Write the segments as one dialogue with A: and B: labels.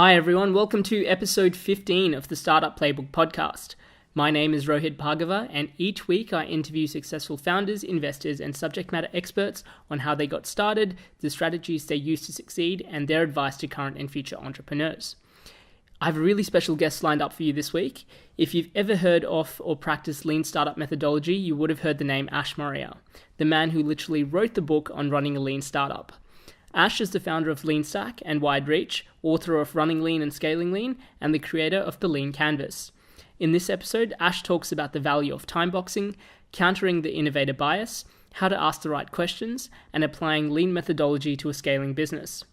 A: Hi everyone, welcome to episode 15 of the Startup Playbook Podcast. My name is Rohit Bhargava, and each week I interview successful founders, investors, and subject matter experts on how they got started, the strategies they use to succeed, and their advice to current and future entrepreneurs. I have a really special guest lined up for you this week. If you've ever heard of or practiced lean startup methodology, you would have heard the name Ash Maurya, the man who literally wrote the book on running a lean startup. Ash is the founder of LeanStack and WiredReach, author of Running Lean and Scaling Lean, and the creator of the Lean Canvas. In this episode, Ash talks about the value of timeboxing, countering the innovator bias, how to ask the right questions, and applying lean methodology to a scaling business.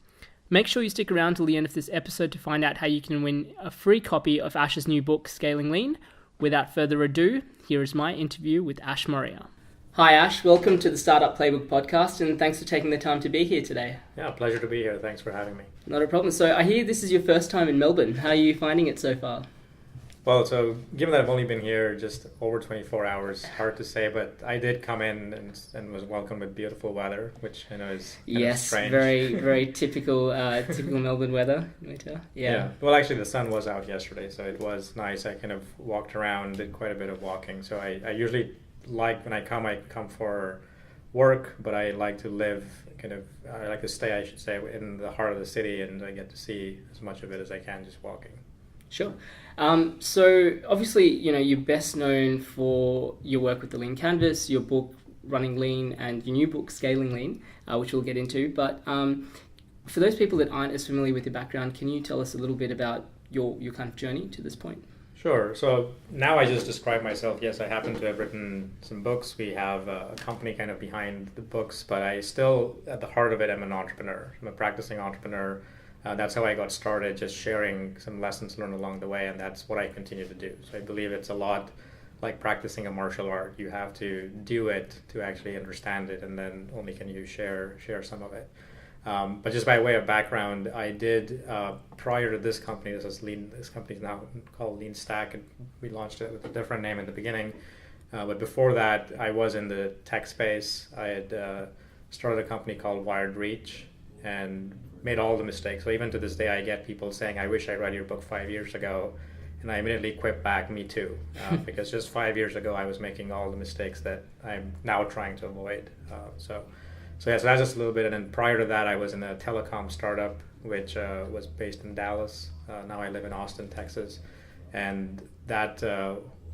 A: Make sure you stick around till the end of this episode to find out how you can win a free copy of Ash's new book, Scaling Lean. Without further ado, here is my interview with Ash Maurya. Hi Ash, welcome to the Startup Playbook Podcast, and thanks for taking the time to be here today.
B: Yeah, pleasure to be here. Thanks for having me.
A: Not a problem. So I hear this is your first time in Melbourne. How are you finding it so far?
B: Well, so given that I've only been here just over 24 hours, hard to say, but I did come in and was welcomed with beautiful weather, which I know is kind of strange.
A: Very typical Melbourne weather.
B: Yeah. Well, actually, the sun was out yesterday, so it was nice. I kind of walked around, did quite a bit of walking. So I usually when I come for work, but I like to live I like to stay, I should say, in the heart of the city, and I get to see as much of it as I can just walking.
A: Sure. So obviously, you're best known for your work with the Lean Canvas, your book Running Lean, and your new book Scaling Lean, which we'll get into. But for those people that aren't as familiar with your background, can you tell us a little bit about your kind of journey to this point?
B: Sure. So now I just describe myself. Yes, I happen to have written some books. We have a company kind of behind the books, but I still, at the heart of it, am an entrepreneur. I'm a practicing entrepreneur. That's how I got started, just sharing some lessons learned along the way, and that's what I continue to do. So I believe it's a lot like practicing a martial art. You have to do it to actually understand it, and then only can you share some of it. But just by way of background, I did, prior to this company, this company is now called LeanStack, and we launched it with a different name in the beginning. But before that, I was in the tech space. I had started a company called WiredReach and made all the mistakes. So even to this day, I get people saying, I wish I read your book 5 years ago. And I immediately quip back, me too. Because just 5 years ago, I was making all the mistakes that I'm now trying to avoid. So that's just a little bit. And then prior to that, I was in a telecom startup, which was based in Dallas. Now I live in Austin, Texas. And that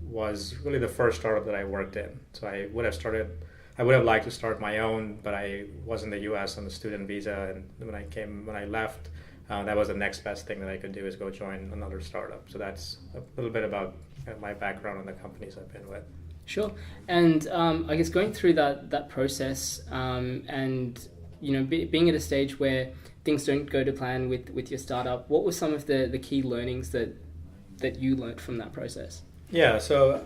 B: was really the first startup that I worked in. So I would have liked to start my own, but I was in the US on a student visa. And when I left, that was the next best thing that I could do, is go join another startup. So that's a little bit about my background and the companies I've been with.
A: Sure. And I guess going through that process and being at a stage where things don't go to plan with your startup, what were some of the key learnings that you learned from that process?
B: Yeah, so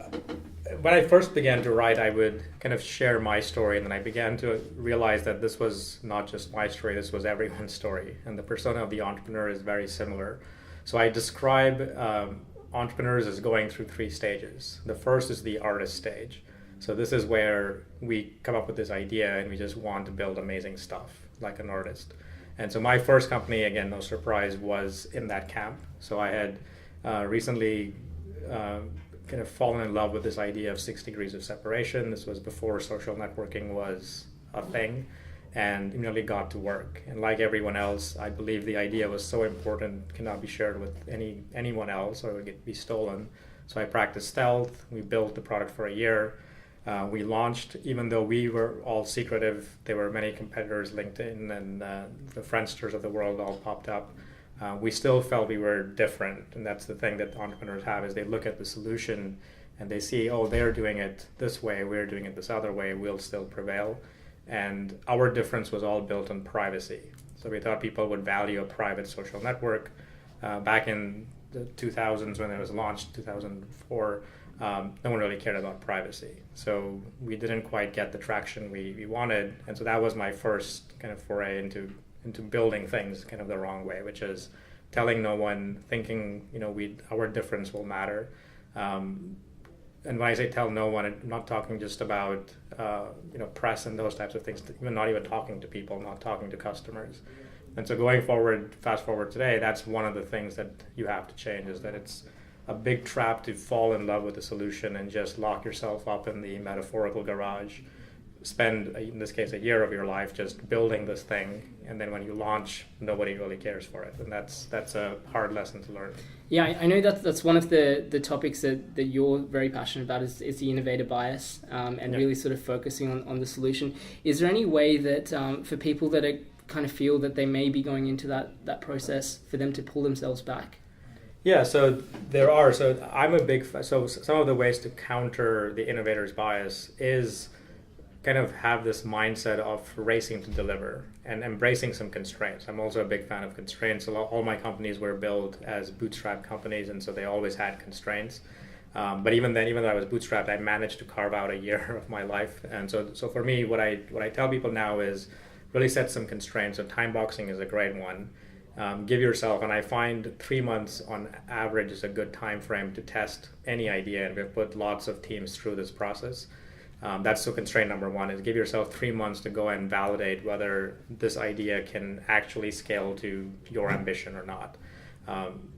B: when I first began to write, I would kind of share my story, and then I began to realize that this was not just my story, this was everyone's story, and the persona of the entrepreneur is very similar. So I describe entrepreneurs as going through 3 stages. The first is the artist stage. So this is where we come up with this idea and we just want to build amazing stuff like an artist. And so my first company, again, no surprise, was in that camp. So I had recently kind of fallen in love with this idea of 6 degrees of separation. This was before social networking was a thing, and immediately got to work. And like everyone else, I believe the idea was so important, cannot be shared with anyone else or it would be stolen. So I practiced stealth. We built the product for a year. We launched, even though we were all secretive, there were many competitors, LinkedIn and the Friendsters of the world all popped up. We still felt we were different, and that's the thing that entrepreneurs have, is they look at the solution and they see, oh, they're doing it this way, we're doing it this other way, we'll still prevail. And our difference was all built on privacy. So we thought people would value a private social network. Back in the 2000s when it was launched, 2004, no one really cared about privacy. So we didn't quite get the traction we wanted. And so that was my first kind of foray into building things kind of the wrong way, which is telling no one, thinking, our difference will matter. And when I say tell no one, I'm not talking just about press and those types of things, not even talking to people, not talking to customers. And so fast forward today, that's one of the things that you have to change, is that it's a big trap to fall in love with the solution and just lock yourself up in the metaphorical garage, spend, in this case, a year of your life just building this thing, and then when you launch, nobody really cares for it. And that's a hard lesson to learn.
A: Yeah, I know that's one of the topics that you're very passionate about is the innovator bias, and really sort of focusing on the solution. Is there any way that for people that are kind of feel that they may be going into that process, for them to pull themselves back?
B: Yeah, so there are. So I'm a big so some of the ways to counter the innovator's bias is kind of have this mindset of racing to deliver and embracing some constraints. I'm also a big fan of constraints. All my companies were built as bootstrap companies, and so they always had constraints. But even then, even though I was bootstrapped, I managed to carve out a year of my life. And so for me, what I tell people now is really set some constraints. So time boxing is a great one. Give yourself, and I find 3 months on average is a good time frame to test any idea, and we've put lots of teams through this process. That's so constraint number one, is give yourself 3 months to go and validate whether this idea can actually scale to your ambition or not.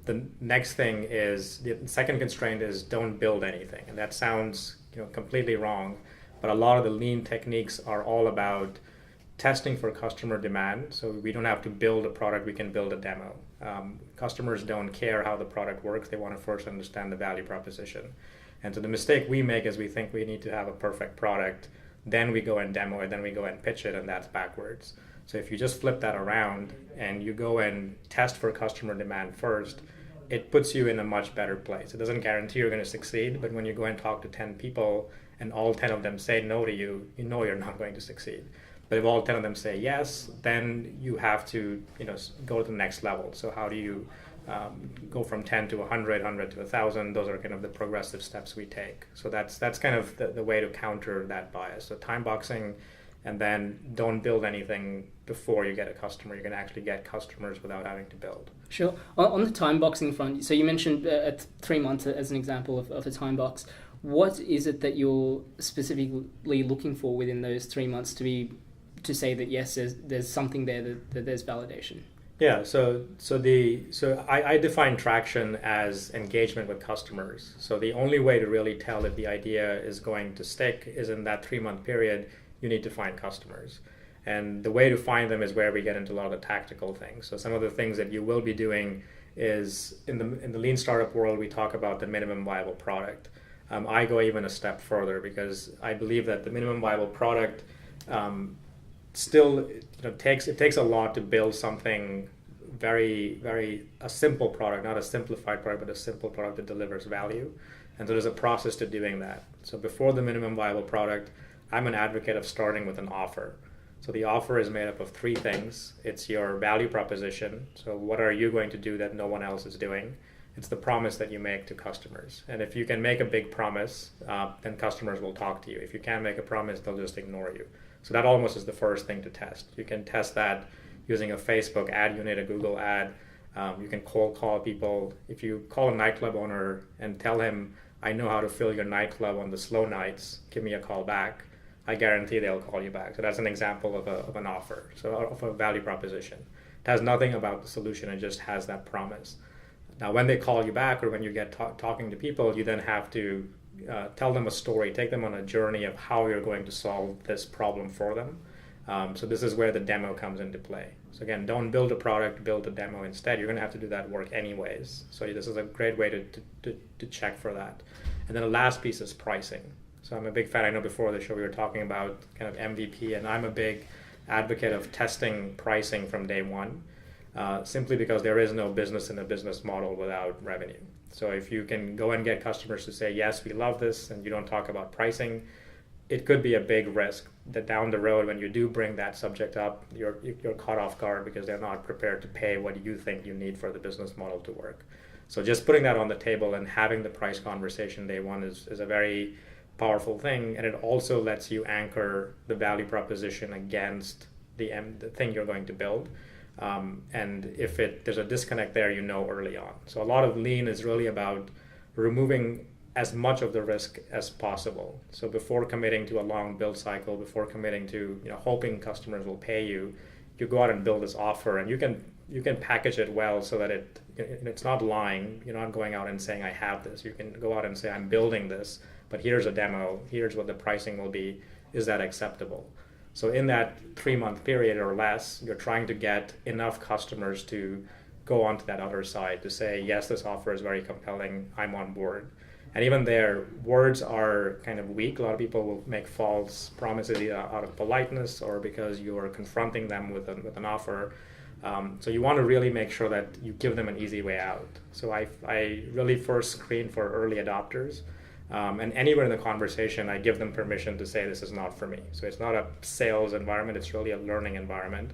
B: The next thing is, the second constraint is don't build anything. And that sounds completely wrong, but a lot of the lean techniques are all about testing for customer demand. So we don't have to build a product, we can build a demo. Customers don't care how the product works, they want to first understand the value proposition. And so the mistake we make is we think we need to have a perfect product, then we go and demo it, then we go and pitch it, and that's backwards. So if you just flip that around and you go and test for customer demand first, it puts you in a much better place. It doesn't guarantee you're going to succeed, but when you go and talk to 10 people and all 10 of them say no to you, you know you're not going to succeed. But if all 10 of them say yes, then you have to go to the next level. So how do you go from 10 to 100, 100 to 1,000? Those are kind of the progressive steps we take. So that's kind of the way to counter that bias. So time boxing, and then don't build anything before you get a customer. You can actually get customers without having to build.
A: Sure. On the time boxing front, so you mentioned 3 months as an example of a time box. What is it that you're specifically looking for within those 3 months to say that yes, there's something there, that there's validation?
B: Yeah, so I define traction as engagement with customers. So the only way to really tell if the idea is going to stick is in that 3 month period, you need to find customers. And the way to find them is where we get into a lot of the tactical things. So some of the things that you will be doing is in the lean startup world, we talk about the minimum viable product. I go even a step further, because I believe that the minimum viable product still takes a lot to build something very, very a simple product, not a simplified product, but a simple product that delivers value. And so there's a process to doing that. So before the minimum viable product, I'm an advocate of starting with an offer. So the offer is made up of 3 things. It's your value proposition. So what are you going to do that no one else is doing? It's the promise that you make to customers. And if you can make a big promise, then customers will talk to you. If you can't make a promise, they'll just ignore you. So that almost is the first thing to test. You can test that using a Facebook ad unit, a Google ad. You can cold call people. If you call a nightclub owner and tell him, I know how to fill your nightclub on the slow nights, give me a call back, I guarantee they'll call you back. So that's an example of an offer, so of a value proposition. It has nothing about the solution, it just has that promise. Now, when they call you back, or when you get talking to people, you then have to tell them a story, take them on a journey of how you're going to solve this problem for them. So this is where the demo comes into play. So again, don't build a product, build a demo instead. You're going to have to do that work anyways. So this is a great way to check for that. And then the last piece is pricing. So I'm a big fan. I know before the show we were talking about kind of MVP, and I'm a big advocate of testing pricing from day one, simply because there is no business in a business model without revenue. So if you can go and get customers to say, yes, we love this, and you don't talk about pricing, it could be a big risk that down the road, when you do bring that subject up, you're caught off guard because they're not prepared to pay what you think you need for the business model to work. So just putting that on the table and having the price conversation day one is a very powerful thing, and it also lets you anchor the value proposition against the thing you're going to build. And if there's a disconnect there, early on. So a lot of lean is really about removing as much of the risk as possible. So before committing to a long build cycle, before committing to hoping customers will pay you, you go out and build this offer, and you can package it well so that it's not lying. You're not going out and saying I have this. You can go out and say I'm building this, but here's a demo. Here's what the pricing will be. Is that acceptable? So in that 3-month period or less, you're trying to get enough customers to go onto that other side to say, yes, this offer is very compelling. I'm on board. And even there, words are kind of weak. A lot of people will make false promises either out of politeness or because you are confronting them with an offer. So you want to really make sure that you give them an easy way out. So I really first screen for early adopters. And anywhere in the conversation, I give them permission to say this is not for me. So it's not a sales environment, it's really a learning environment.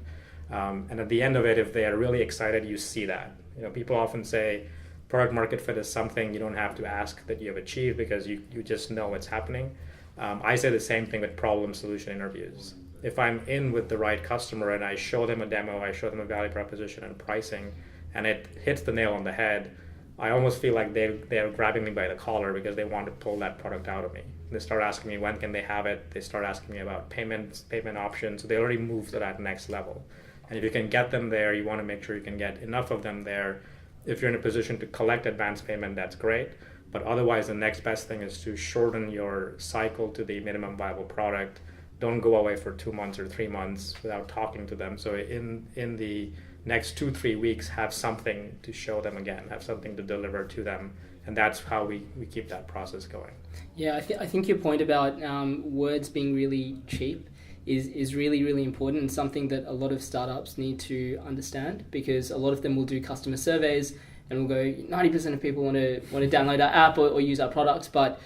B: And at the end of it, if they are really excited, you see that. People often say product market fit is something you don't have to ask that you have achieved because you just know what's happening. I say the same thing with problem solution interviews. If I'm in with the right customer and I show them a demo, I show them a value proposition and pricing, and it hits the nail on the head, I almost feel like they're grabbing me by the collar because they want to pull that product out of me. They start asking me when can they have it. They start asking me about payment options. So they already move to that next level. And if you can get them there, you want to make sure you can get enough of them there. If you're in a position to collect advance payment, that's great. But otherwise, the next best thing is to shorten your cycle to the minimum viable product. Don't go away for 2 months or 3 months without talking to them. So in the next 2-3 weeks, have something to show them again, have something to deliver to them. And that's how we keep that process going.
A: Yeah, I think your point about words being really cheap is really, really important and something that a lot of startups need to understand, because a lot of them will do customer surveys and will go, 90% of people want to download our app or use our products, but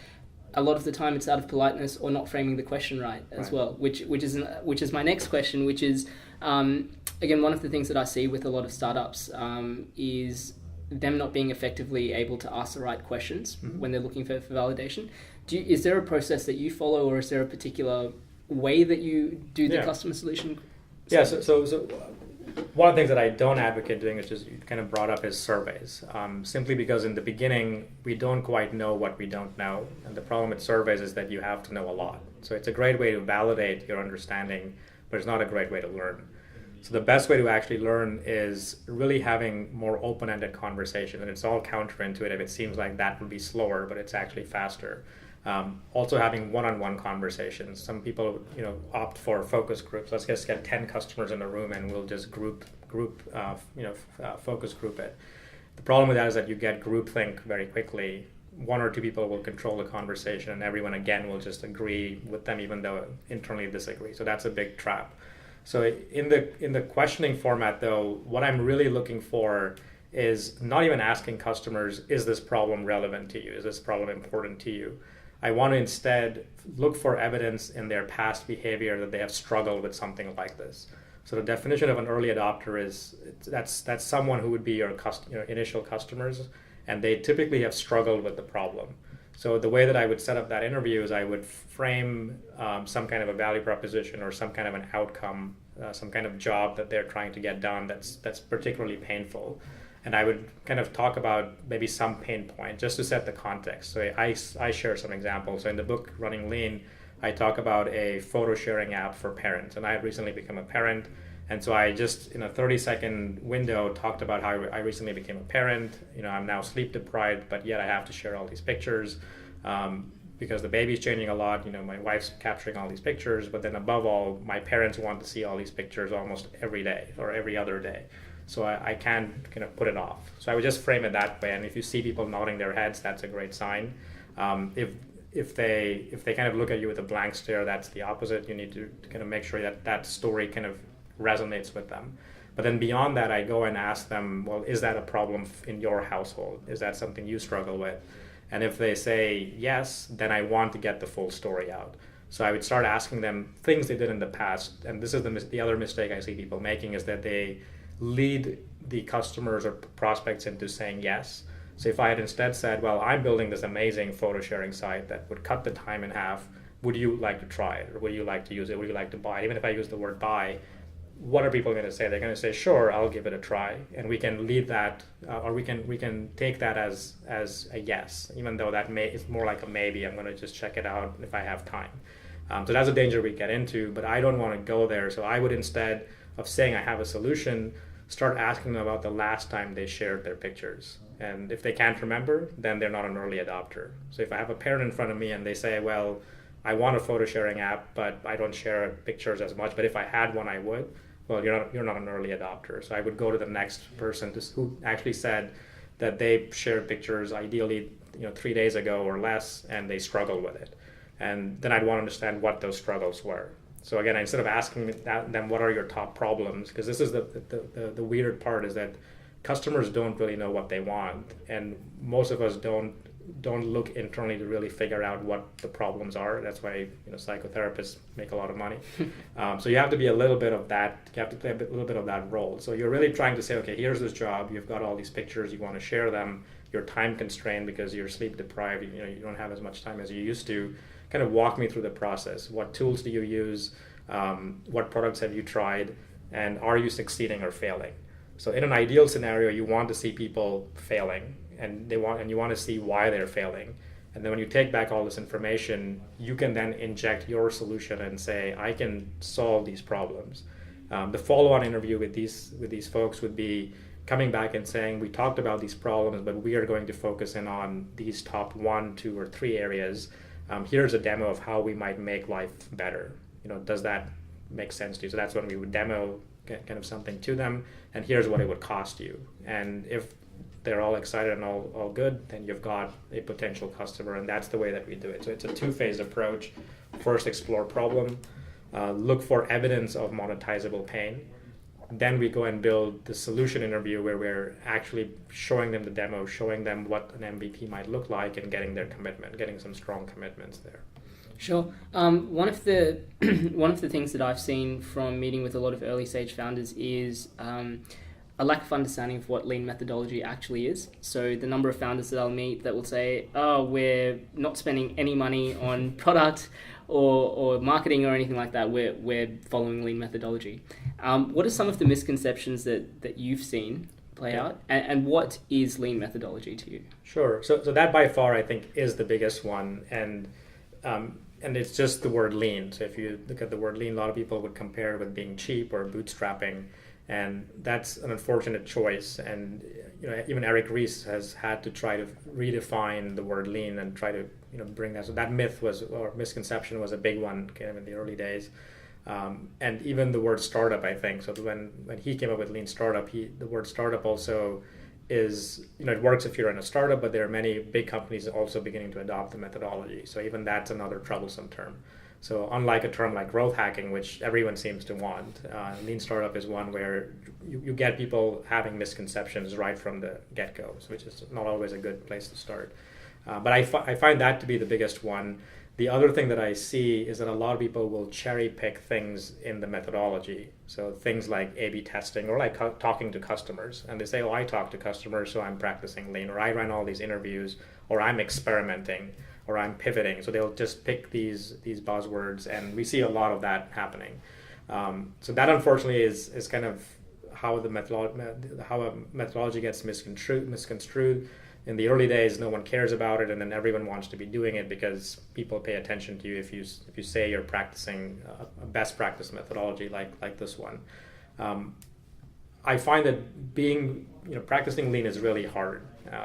A: a lot of the time it's out of politeness or not framing the question right as well, which is my next question, which is, again, one of the things that I see with a lot of startups is them not being effectively able to ask the right questions when they're looking for validation. Is there a process that you follow, or is there a particular way that you do the customer solution?
B: Yeah, so one of the things that I don't advocate doing, which is you kind of brought up, is surveys. Simply because in the beginning, we don't quite know what we don't know. And the problem with surveys is that you have to know a lot. So it's a great way to validate your understanding, but it's not a great way to learn. So the best way to actually learn is really having more open-ended conversation. And it's all counterintuitive. It seems like that would be slower, but it's actually faster. Also having one-on-one conversations. Some people, opt for focus groups. Let's just get 10 customers in a room and we'll just focus group it. The problem with that is that you get groupthink very quickly. 1 or 2 people will control the conversation and everyone again will just agree with them even though internally disagree. So that's a big trap. So in the questioning format though, what I'm really looking for is not even asking customers, is this problem relevant to you? Is this problem important to you? I want to instead look for evidence in their past behavior that they have struggled with something like this. So the definition of an early adopter is that's someone who would be your initial customers, and they typically have struggled with the problem. So the way that I would set up that interview is I would frame some kind of a value proposition or some kind of an outcome, some kind of job that they're trying to get done that's particularly painful. And I would kind of talk about maybe some pain point just to set the context. So I share some examples. So in the book Running Lean, I talk about a photo sharing app for parents. And I had recently become a parent. And so I just, in a 30-second window, talked about how I recently became a parent. I'm now sleep deprived, but yet I have to share all these pictures because the baby's changing a lot. My wife's capturing all these pictures. But then above all, my parents want to see all these pictures almost every day or every other day. So I can't kind of put it off. So I would just frame it that way. And if you see people nodding their heads, that's a great sign. If they kind of look at you with a blank stare, that's the opposite. You need to kind of make sure that story kind of resonates with them. But then beyond that, I go and ask them, well, is that a problem in your household? Is that something you struggle with? And if they say yes, then I want to get the full story out. So I would start asking them things they did in the past. And this is the other mistake I see people making, is that they lead the customers or prospects into saying yes. So if I had instead said, well, I'm building this amazing photo sharing site that would cut the time in half, would you like to try it? Or would you like to use it? Would you like to buy it? Even if I use the word buy, what are people going to say? They're going to say, sure, I'll give it a try. And we can lead that, or we can take that as a yes, even though it's more like a maybe. I'm going to just check it out if I have time. So that's a danger we get into, but I don't want to go there. So I would instead of saying I have a solution, start asking them about the last time they shared their pictures. And if they can't remember, then they're not an early adopter. So if I have a parent in front of me and they say, well, I want a photo sharing app, but I don't share pictures as much, but if I had one, I would. Well, you're not an early adopter. So I would go to the next person who actually said that they shared pictures ideally 3 days ago or less, and they struggle with it. And then I'd want to understand what those struggles were. So again, instead of asking them what are your top problems, because this is the weird part, is that customers don't really know what they want, and most of us don't look internally to really figure out what the problems are. That's why psychotherapists make a lot of money. So you have to be a little bit of that. You have to play a little bit of that role. So you're really trying to say, okay, here's this job. You've got all these pictures. You want to share them. You're time constrained because you're sleep deprived. You don't have as much time as you used to. Kind of walk me through the process. What tools do you use? What products have you tried? And are you succeeding or failing? So in an ideal scenario, you want to see people failing, and you want to see why they're failing. And then when you take back all this information, you can then inject your solution and say, I can solve these problems. The follow-on interview with these folks would be coming back and saying, we talked about these problems, but we are going to focus in on these top 1, 2, or 3 areas. Here's a demo of how we might make life better. Does that make sense to you? So that's when we would demo kind of something to them, and here's what it would cost you. And if they're all excited and all good, then you've got a potential customer, and that's the way that we do it. So it's a 2-phase approach. First, explore problem, look for evidence of monetizable pain. Then we go and build the solution interview where we're actually showing them the demo, showing them what an MVP might look like, and getting their commitment, getting some strong commitments there.
A: Sure. One of the things that I've seen from meeting with a lot of early stage founders is a lack of understanding of what lean methodology actually is. So the number of founders that I'll meet that will say, oh, we're not spending any money on product or marketing or anything like that. We're following lean methodology. What are some of the misconceptions that you've seen play out, and what is lean methodology to you?
B: Sure. So that by far I think is the biggest one, and it's just the word lean. So if you look at the word lean, a lot of people would compare it with being cheap or bootstrapping, and that's an unfortunate choice. And even Eric Ries has had to try to redefine the word lean and try to bring that. So that myth or misconception was a big one kind of in the early days. And even the word startup, I think. So when he came up with Lean Startup, the word startup also is, it works if you're in a startup, but there are many big companies also beginning to adopt the methodology. So even that's another troublesome term. So unlike a term like growth hacking, which everyone seems to want, Lean Startup is one where you get people having misconceptions right from the get-go, which is not always a good place to start. But I find that to be the biggest one. The other thing that I see is that a lot of people will cherry pick things in the methodology. So things like A/B testing or like talking to customers. And they say, oh, I talk to customers, so I'm practicing lean, or I run all these interviews, or I'm experimenting, or I'm pivoting. So they'll just pick these buzzwords, and we see a lot of that happening. So that unfortunately is kind of how a methodology gets misconstrued. In the early days, no one cares about it, and then everyone wants to be doing it because people pay attention to you if you say you're practicing a best practice methodology like this one. I find that practicing lean is really hard,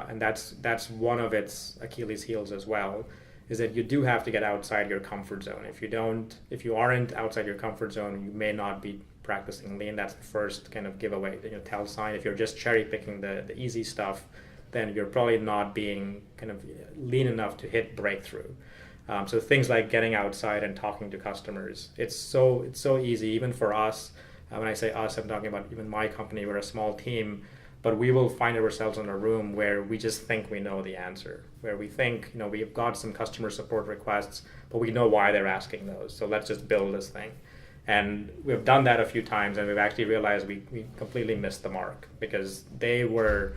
B: and that's one of its Achilles heels as well. Is that you do have to get outside your comfort zone. If you aren't outside your comfort zone, you may not be practicing lean. That's the first kind of giveaway, tell sign. If you're just cherry picking the easy stuff, then you're probably not being kind of lean enough to hit breakthrough. So things like getting outside and talking to customers, it's so easy, even for us. When I say us, I'm talking about even my company. We're a small team, but we will find ourselves in a room where we just think we know the answer, where we think, we've got some customer support requests, but we know why they're asking those. So let's just build this thing. And we've done that a few times, and we've actually realized we completely missed the mark because they were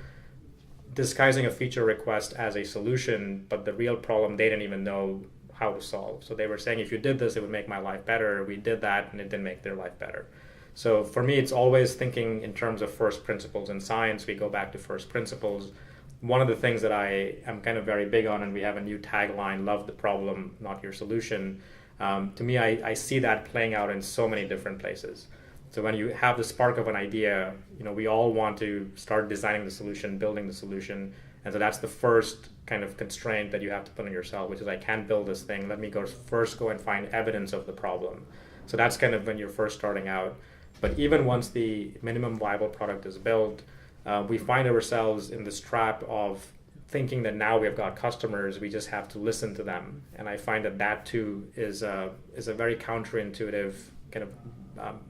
B: disguising a feature request as a solution, but the real problem they didn't even know how to solve. So they were saying, if you did this, it would make my life better. We did that, and it didn't make their life better. So for me, it's always thinking in terms of first principles. In science, we go back to first principles. One of the things that I am kind of very big on, and we have a new tagline, love the problem, not your solution. To me, I see that playing out in so many different places. So when you have the spark of an idea, we all want to start designing the solution, building the solution. And so that's the first kind of constraint that you have to put on yourself, which is I can't build this thing. Let me first go and find evidence of the problem. So that's kind of when you're first starting out. But even once the minimum viable product is built, we find ourselves in this trap of thinking that now we've got customers, we just have to listen to them. And I find that too is a very counterintuitive kind of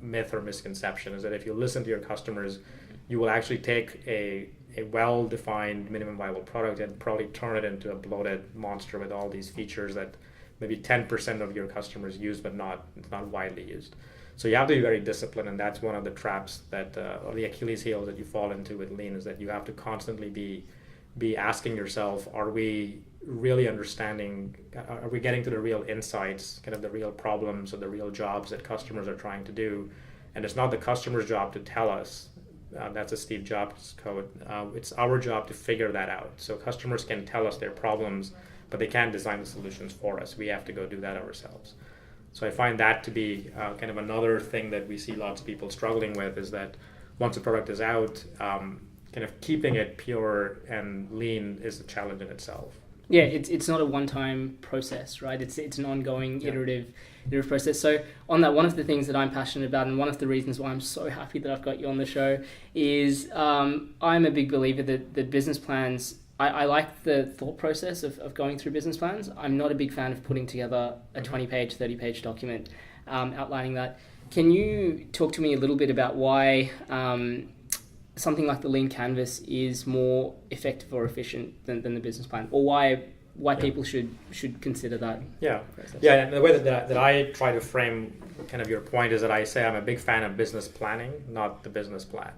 B: myth or misconception, is that if you listen to your customers, you will actually take a well-defined minimum viable product and probably turn it into a bloated monster with all these features that maybe 10% of your customers use, but it's not widely used. So you have to be very disciplined, and that's one of the traps that, or the Achilles heel that you fall into with Lean, is that you have to constantly be asking yourself, are we really understanding, are we getting to the real insights, kind of the real problems or the real jobs that customers are trying to do? And it's not the customer's job to tell us. That's a Steve Jobs quote. It's our job to figure that out. So customers can tell us their problems, but they can't design the solutions for us. We have to go do that ourselves. So I find that to be kind of another thing that we see lots of people struggling with, is that once a product is out, kind of keeping it pure and lean is a challenge in itself.
A: Yeah, it's not a one-time process, right? It's an ongoing iterative process. So on that, one of the things that I'm passionate about, and one of the reasons why I'm so happy that I've got you on the show, is I'm a big believer that business plans, I like the thought process of going through business plans. I'm not a big fan of putting together a 20-page, 30-page document outlining that. Can you talk to me a little bit about why something like the Lean Canvas is more effective or efficient than the business plan, or why people should consider that?
B: Process? And the way that I try to frame kind of your point is that I say I'm a big fan of business planning, not the business plan.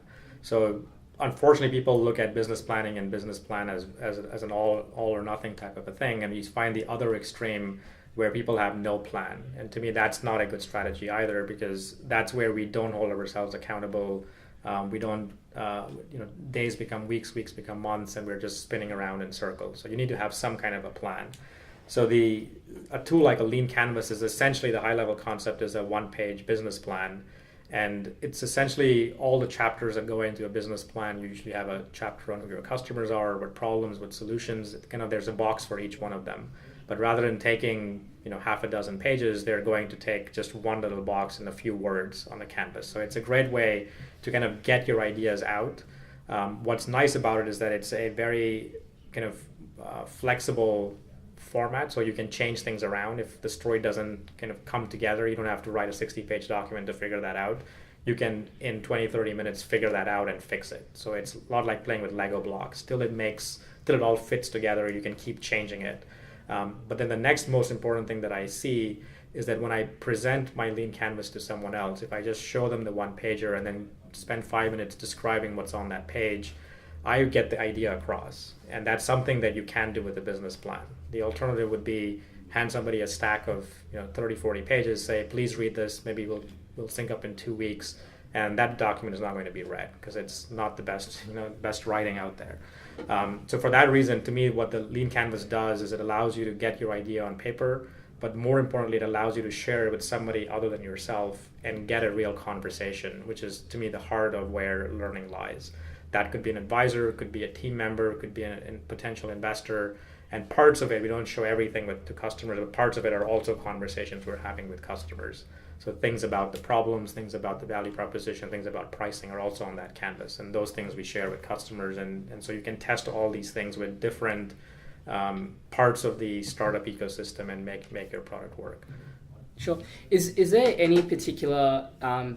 B: So unfortunately, people look at business planning and business plan as an all or nothing type of a thing, and you find the other extreme where people have no plan. And to me, that's not a good strategy either, because that's where we don't hold ourselves accountable. We don't, days become weeks, weeks become months, and we're just spinning around in circles. So you need to have some kind of a plan. So a tool like a Lean Canvas is essentially, the high-level concept is a one-page business plan. And it's essentially all the chapters that go into a business plan. You usually have a chapter on who your customers are, what problems, what solutions. There's a box for each one of them. But rather than taking half a dozen pages, they're going to take just one little box and a few words on the canvas. So it's a great way to kind of get your ideas out. What's nice about it is that it's a very kind of flexible format, so you can change things around. If the story doesn't kind of come together, you don't have to write a 60-page document to figure that out. You can, in 20-30 minutes, figure that out and fix it. So it's a lot like playing with Lego blocks. Till it all fits together, you can keep changing it. But then the next most important thing that I see is that when I present my Lean Canvas to someone else, if I just show them the one pager and then spend 5 minutes describing what's on that page, I get the idea across. And that's something that you can do with a business plan. The alternative would be hand somebody a stack of 30, 40 pages, say, please read this, maybe we'll sync up in 2 weeks, and that document is not going to be read because it's not the best writing out there. So for that reason, to me, what the Lean Canvas does is it allows you to get your idea on paper, but more importantly, it allows you to share it with somebody other than yourself and get a real conversation, which is, to me, the heart of where learning lies. That could be an advisor, could be a team member, could be a potential investor. And parts of it, we don't show everything to customers, but parts of it are also conversations we're having with customers. So things about the problems, things about the value proposition, things about pricing are also on that canvas. And those things we share with customers. And so you can test all these things with different parts of the startup ecosystem and make your product work.
A: Sure. Is there any particular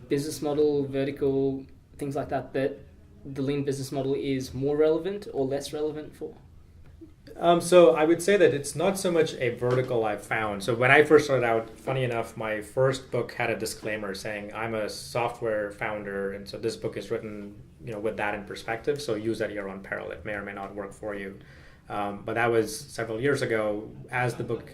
A: business model, vertical, things like that the Lean business model is more relevant or less relevant for?
B: So I would say that it's not so much a vertical I've found. So when I first started out, funny enough, my first book had a disclaimer saying I'm a software founder, and so this book is written, with that in perspective. So use that at your own peril. It may or may not work for you. But that was several years ago. As the book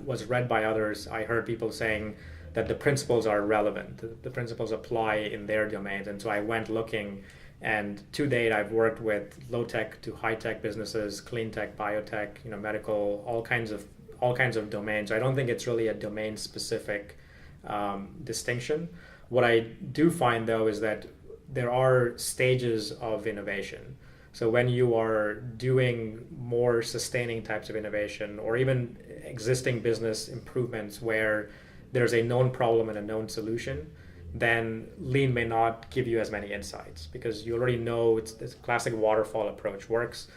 B: was read by others, I heard people saying that the principles are relevant. The principles apply in their domains. And so I went looking. And to date, I've worked with low-tech to high-tech businesses, clean tech, biotech, medical, all kinds of domains. So I don't think it's really a domain-specific distinction. What I do find though is that there are stages of innovation. So when you are doing more sustaining types of innovation or even existing business improvements where there's a known problem and a known solution, then lean may not give you as many insights because you already know it's this classic waterfall approach works.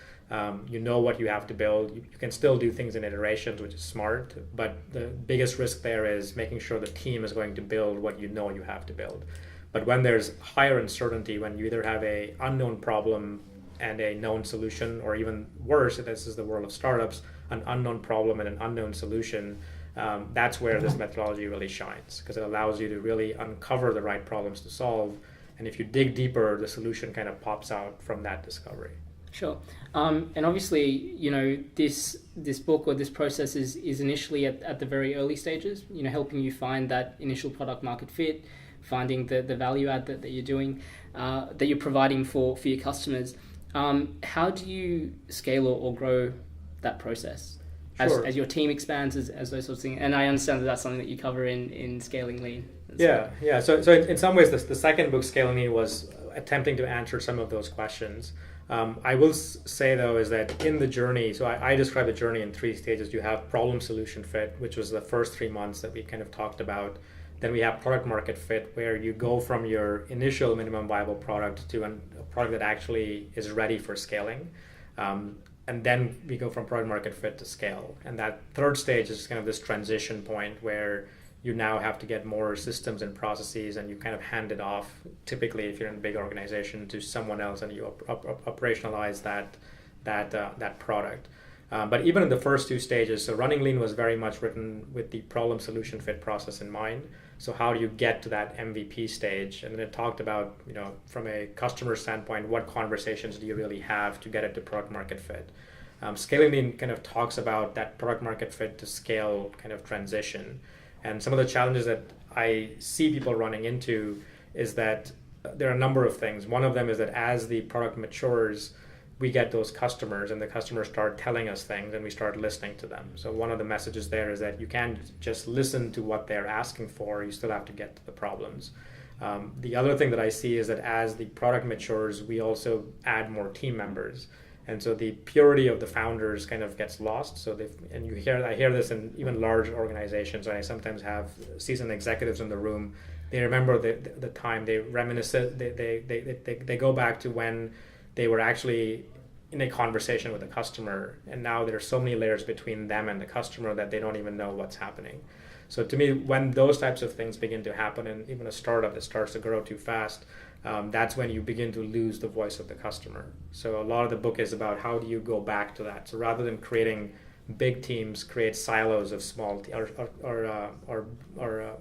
B: You know what you have to build. You can still do things in iterations, which is smart, but the biggest risk there is making sure the team is going to build what you know you have to build. But when there's higher uncertainty, when you either have a unknown problem and a known solution, or even worse, if this is the world of startups, an unknown problem and an unknown solution, that's where this methodology really shines because it allows you to really uncover the right problems to solve. And if you dig deeper, the solution kind of pops out from that discovery.
A: Sure. And obviously, you know, this book or this process is initially at the very early stages, you know, helping you find that initial product market fit, finding the value add that you're doing, that you're providing for your customers. How do you scale or grow that process as your team expands, as those sorts of things? And I understand that that's something that you cover in Scaling Lean.
B: Yeah. So in some ways, the second book, Scaling Lean, was attempting to answer some of those questions. I will say, though, is that in the journey, so I describe the journey in 3 stages. You have problem solution fit, which was the first 3 months that we kind of talked about. Then we have product market fit, where you go from your initial minimum viable product to a product that actually is ready for scaling. And then we go from product market fit to scale. And that third stage is kind of this transition point where you now have to get more systems and processes, and you kind of hand it off, typically if you're in a big organization, to someone else, and you operationalize that product. But even in the first 2 stages, so running lean was very much written with the problem solution fit process in mind. So how do you get to that MVP stage? And then it talked about, you know, from a customer standpoint, what conversations do you really have to get it to product market fit? Scaling lean kind of talks about that product market fit to scale kind of transition. And some of the challenges that I see people running into is that there are a number of things. One of them is that as the product matures, we get those customers, and the customers start telling us things, and we start listening to them. So one of the messages there is that you can't just listen to what they're asking for, you still have to get to the problems. The other thing that I see is that as the product matures, we also add more team members. And so the purity of the founders kind of gets lost. So I hear this in even large organizations. I sometimes have seasoned executives in the room. They remember the time, they reminisce, they go back to when they were actually in a conversation with a customer, and now there are so many layers between them and the customer that they don't even know what's happening. So to me, when those types of things begin to happen, and even a startup that starts to grow too fast, that's when you begin to lose the voice of the customer. So a lot of the book is about how do you go back to that. So rather than creating big teams, create silos of small or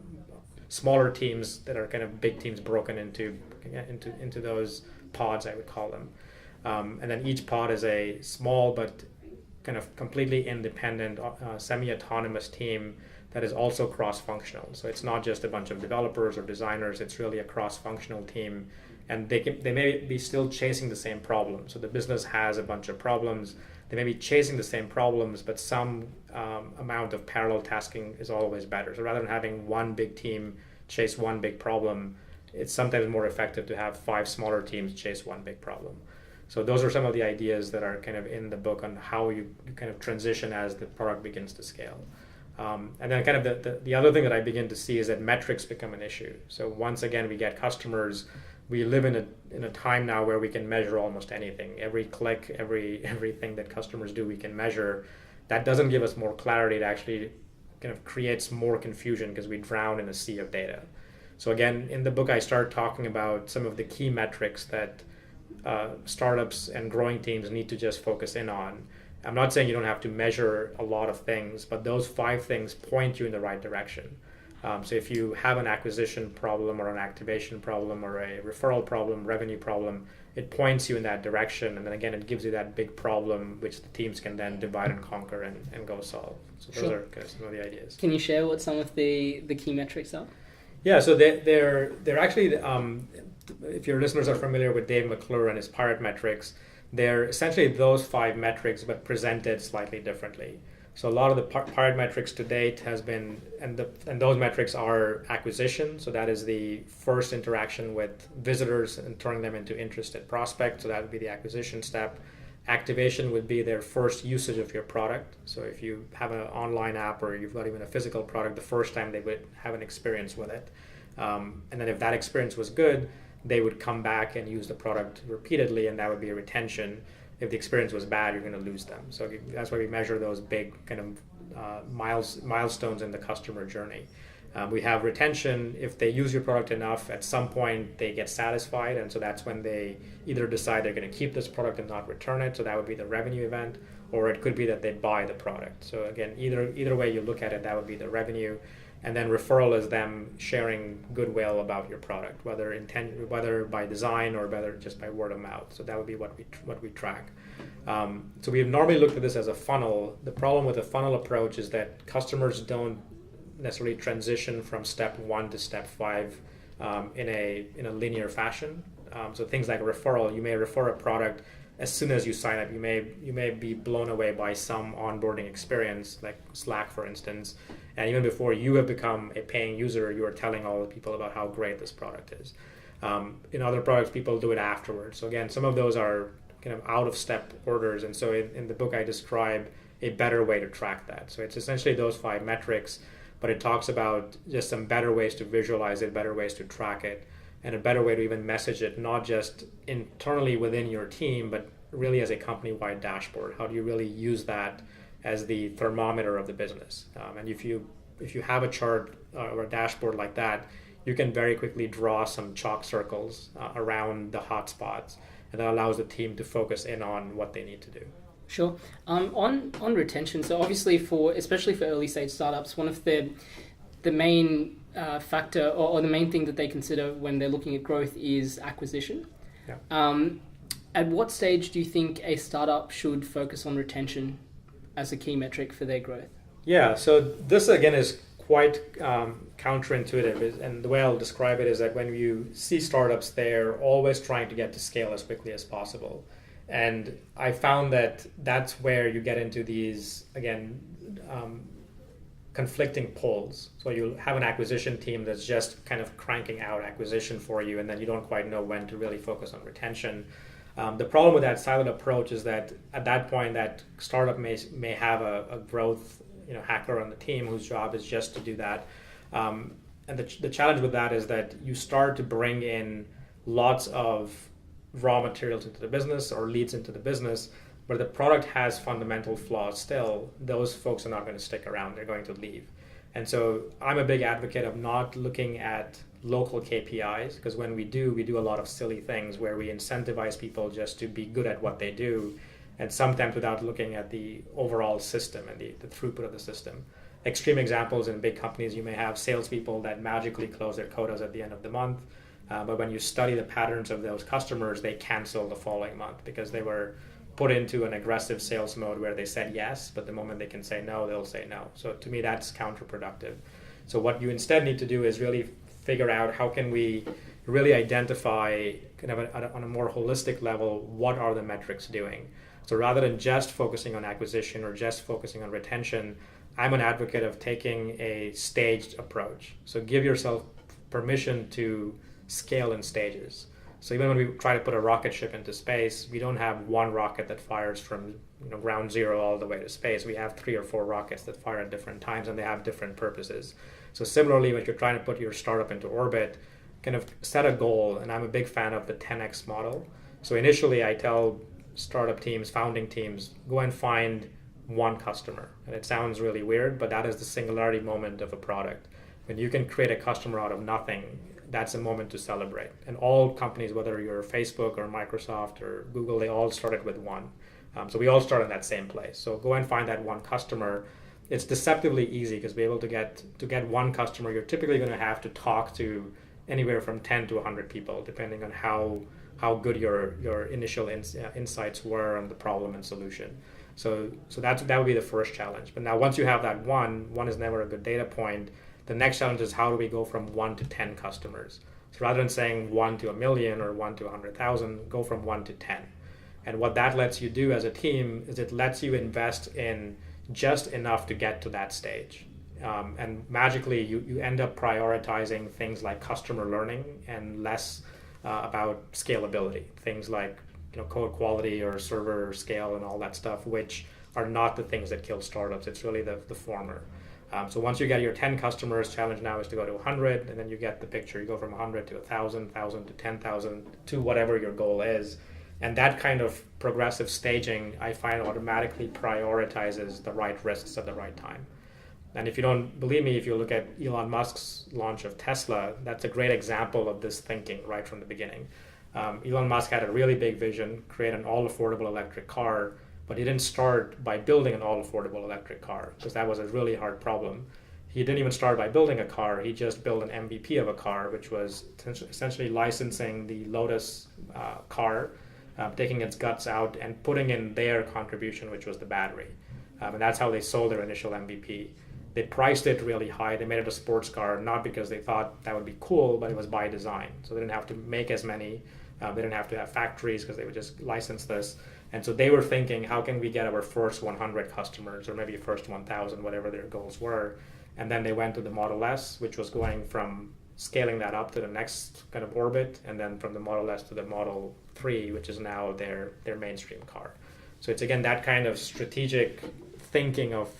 B: smaller teams that are kind of big teams broken into those pods, I would call them. And then each pod is a small but kind of completely independent, semi-autonomous team that is also cross-functional. So it's not just a bunch of developers or designers, it's really a cross-functional team. And they may be still chasing the same problem. So the business has a bunch of problems. They may be chasing the same problems, but some amount of parallel tasking is always better. So rather than having one big team chase one big problem, it's sometimes more effective to have 5 smaller teams chase one big problem. So those are some of the ideas that are kind of in the book on how you kind of transition as the product begins to scale. And then kind of the other thing that I begin to see is that metrics become an issue. So once again, we get customers. We live in a time now where we can measure almost anything. Every click, everything that customers do, we can measure. That doesn't give us more clarity. It actually kind of creates more confusion because we drown in a sea of data. So again, in the book, I start talking about some of the key metrics that startups and growing teams need to just focus in on. I'm not saying you don't have to measure a lot of things, but those 5 things point you in the right direction. So if you have an acquisition problem or an activation problem or a referral problem, revenue problem, it points you in that direction. And then again, it gives you that big problem, which the teams can then divide and conquer and go solve. So those are kind of some of the ideas.
A: Can you share what some of the key metrics are?
B: Yeah, so they're actually, if your listeners are familiar with Dave McClure and his Pirate metrics, they're essentially those 5 metrics, but presented slightly differently. So a lot of the pirate metrics to date has been, and those metrics are acquisition. So that is the first interaction with visitors and turning them into interested prospects. So that would be the acquisition step. Activation would be their first usage of your product. So if you have an online app or you've got even a physical product, the first time they would have an experience with it. And then if that experience was good, they would come back and use the product repeatedly, and that would be a retention. If the experience was bad, you're going to lose them. So that's why we measure those big kind of milestones in the customer journey. We have retention. If they use your product enough, at some point they get satisfied, and so that's when they either decide they're going to keep this product and not return it. So that would be the revenue event, or it could be that they buy the product. So again, either way you look at it, that would be the revenue. And then referral is them sharing goodwill about your product, whether by design or whether just by word of mouth. So that would be what we track. So we've normally looked at this as a funnel. The problem with the funnel approach is that customers don't necessarily transition from step 1 to step 5 in a linear fashion. So things like referral, you may refer a product as soon as you sign up. You may be blown away by some onboarding experience, like Slack, for instance. And even before you have become a paying user, you are telling all the people about how great this product is. In other products, people do it afterwards. So again, some of those are kind of out of step orders. And so in the book, I describe a better way to track that. So it's essentially those 5 metrics, but it talks about just some better ways to visualize it, better ways to track it, and a better way to even message it, not just internally within your team, but really as a company-wide dashboard. How do you really use that as the thermometer of the business? And if you have a chart or a dashboard like that, you can very quickly draw some chalk circles around the hot spots, and that allows the team to focus in on what they need to do.
A: Sure. On retention, so obviously especially for early stage startups, one of the main factor or the main thing that they consider when they're looking at growth is acquisition. Yeah. At what stage do you think a startup should focus on retention as a key metric for their growth?
B: Yeah, so this again is quite counterintuitive, and the way I'll describe it is that when you see startups, they're always trying to get to scale as quickly as possible. And I found that that's where you get into these, again, conflicting poles. So you'll have an acquisition team that's just kind of cranking out acquisition for you, and then you don't quite know when to really focus on retention. The problem with that silent approach is that at that point, that startup may have a growth hacker on the team whose job is just to do that. And the challenge with that is that you start to bring in lots of raw materials into the business or leads into the business, where the product has fundamental flaws still. Those folks are not going to stick around. They're going to leave. And so I'm a big advocate of not looking at local KPIs, because when we do a lot of silly things where we incentivize people just to be good at what they do, and sometimes without looking at the overall system and the throughput of the system. Extreme examples in big companies, you may have salespeople that magically close their quotas at the end of the month. But when you study the patterns of those customers, they cancel the following month because they were put into an aggressive sales mode where they said yes, but the moment they can say no, they'll say no. So to me, that's counterproductive. So what you instead need to do is really figure out how can we really identify kind of on a more holistic level, what are the metrics doing? So rather than just focusing on acquisition or just focusing on retention, I'm an advocate of taking a staged approach. So give yourself permission to scale in stages. So even when we try to put a rocket ship into space, we don't have one rocket that fires from ground zero all the way to space. We have 3 or 4 rockets that fire at different times, and they have different purposes. So similarly, when you're trying to put your startup into orbit, kind of set a goal, and I'm a big fan of the 10x model. So initially, I tell startup teams, founding teams, go and find one customer. And it sounds really weird, but that is the singularity moment of a product. When you can create a customer out of nothing, that's a moment to celebrate. And all companies, whether you're Facebook or Microsoft or Google, they all started with one. So we all start in that same place. So go and find that one customer. It's deceptively easy because be able to get one customer, you're typically going to have to talk to anywhere from 10 to 100 people, depending on how good your initial insights were on the problem and solution. So that would be the first challenge. But now once you have that one is never a good data point. The next challenge is how do we go from 1 to 10 customers? So rather than saying 1 to 1 million or 1 to 100,000, go from 1 to 10. And what that lets you do as a team is it lets you invest in just enough to get to that stage. And magically, you end up prioritizing things like customer learning and less about scalability. Things like code quality or server scale and all that stuff, which are not the things that kill startups. It's really the former. So once you get your 10 customers, challenge now is to go to 100, and then you get the picture. You go from 100 to 1,000, 1,000 to 10,000 to whatever your goal is. And that kind of progressive staging, I find, automatically prioritizes the right risks at the right time. And if you don't believe me, if you look at Elon Musk's launch of Tesla, that's a great example of this thinking right from the beginning. Elon Musk had a really big vision, create an all-affordable electric car, but he didn't start by building an all-affordable electric car because that was a really hard problem. He didn't even start by building a car. He just built an MVP of a car, which was essentially licensing the Lotus car, taking its guts out and putting in their contribution, which was the battery. And that's how they sold their initial MVP. They priced it really high. They made it a sports car, not because they thought that would be cool, but it was by design. So they didn't have to make as many. They didn't have to have factories because they would just license this. And so they were thinking, how can we get our first 100 customers or maybe first 1,000, whatever their goals were. And then they went to the Model S, which was going from scaling that up to the next kind of orbit, and then from the Model S to the Model 3, which is now their mainstream car. So it's, again, that kind of strategic thinking of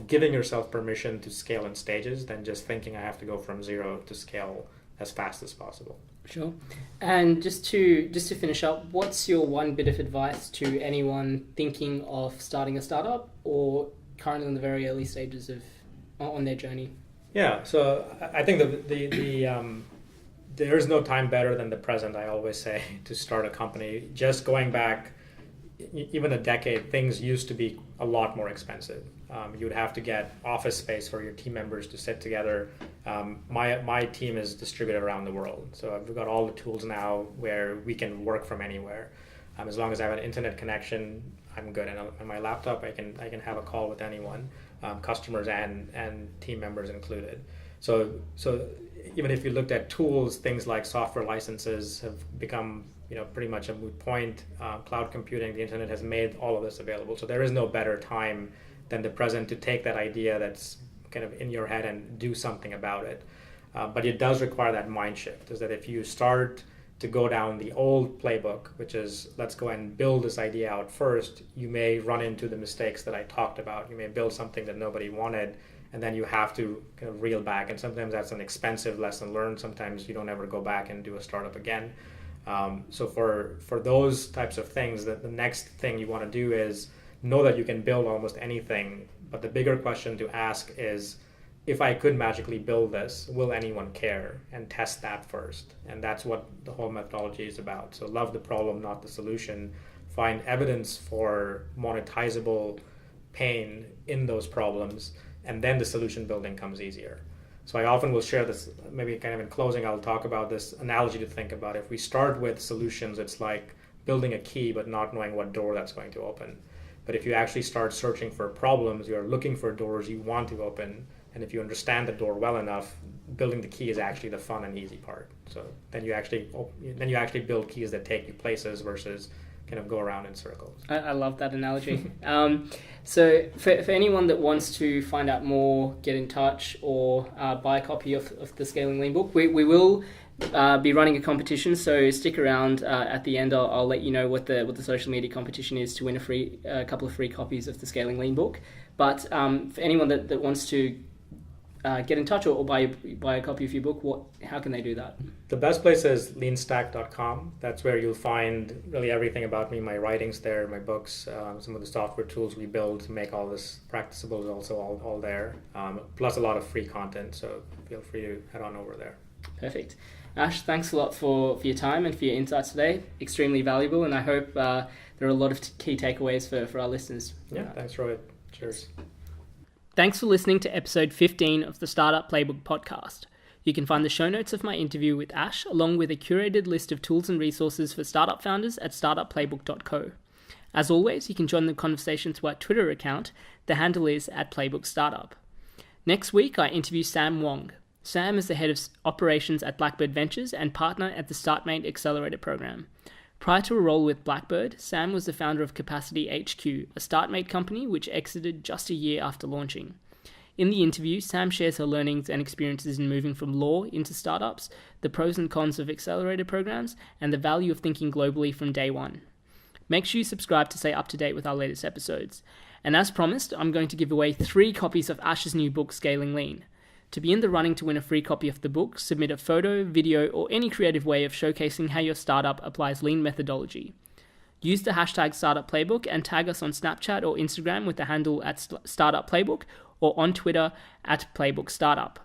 B: giving yourself permission to scale in stages than just thinking I have to go from zero to scale as fast as possible.
A: Sure. And just to finish up, what's your one bit of advice to anyone thinking of starting a startup or currently in the very early stages on their journey?
B: Yeah, so I think there is no time better than the present, I always say, to start a company. Just going back even a decade, things used to be a lot more expensive. You would have to get office space for your team members to sit together. My team is distributed around the world, so we've got all the tools now where we can work from anywhere. As long as I have an internet connection, I'm good. And on my laptop, I can have a call with anyone, customers and team members included. So even if you looked at tools, things like software licenses have become pretty much a moot point. Cloud computing, the internet has made all of this available. So there is no better time than the present to take that idea that's kind of in your head and do something about it. But it does require that mind shift, is that if you start to go down the old playbook, which is let's go and build this idea out first, you may run into the mistakes that I talked about. You may build something that nobody wanted, and then you have to kind of reel back. And sometimes that's an expensive lesson learned. Sometimes you don't ever go back and do a startup again. So for those types of things, the next thing you want to do is know that you can build almost anything. But the bigger question to ask is, if I could magically build this, will anyone care? And test that first. And that's what the whole methodology is about. So love the problem, not the solution. Find evidence for monetizable pain in those problems, and then the solution building comes easier. So I often will share this, maybe kind of in closing, I'll talk about this analogy to think about. If we start with solutions, it's like building a key but not knowing what door that's going to open. But if you actually start searching for problems, you're looking for doors you want to open. And if you understand the door well enough, building the key is actually the fun and easy part. So then you actually build keys that take you places versus kind of go around in circles.
A: I love that analogy. So for anyone that wants to find out more, get in touch, or buy a copy of the Scaling Lean book, we will be running a competition. So stick around. At the end, I'll let you know what the social media competition is to win a couple of free copies of the Scaling Lean book. But for anyone that wants to get in touch or buy a copy of your book, how can they do that?
B: The best place is LeanStack.com. That's where you'll find really everything about me, my writings there, my books, some of the software tools we build to make all this practicable is also all there, plus a lot of free content. So feel free to head on over there.
A: Perfect. Ash, thanks a lot for your time and for your insights today. Extremely valuable, and I hope there are a lot of key takeaways for our listeners.
B: Yeah, thanks, Rohit. Cheers.
A: Thanks for listening to episode 15 of the Startup Playbook Podcast. You can find the show notes of my interview with Ash, along with a curated list of tools and resources for startup founders at startupplaybook.co. As always, you can join the conversation through our Twitter account. The handle is @PlaybookStartup. Next week, I interview Sam Wong. Sam is the head of operations at Blackbird Ventures and partner at the StartMate Accelerator program. Prior to a role with Blackbird, Sam was the founder of Capacity HQ, a StartMate company which exited just a year after launching. In the interview, Sam shares her learnings and experiences in moving from law into startups, the pros and cons of accelerator programs, and the value of thinking globally from day one. Make sure you subscribe to stay up to date with our latest episodes. And as promised, I'm going to give away 3 copies of Ash's new book, Scaling Lean. To be in the running to win a free copy of the book, submit a photo, video, or any creative way of showcasing how your startup applies lean methodology. Use the hashtag Startup Playbook and tag us on Snapchat or Instagram with the handle at Startup Playbook or on Twitter at Playbook Startup.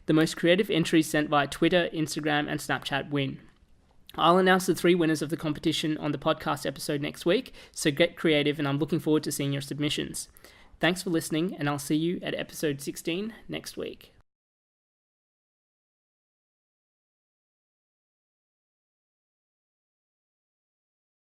A: The most creative entries sent via Twitter, Instagram, and Snapchat win. I'll announce the 3 winners of the competition on the podcast episode next week, so get creative and I'm looking forward to seeing your submissions. Thanks for listening, and I'll see you at episode 16 next week.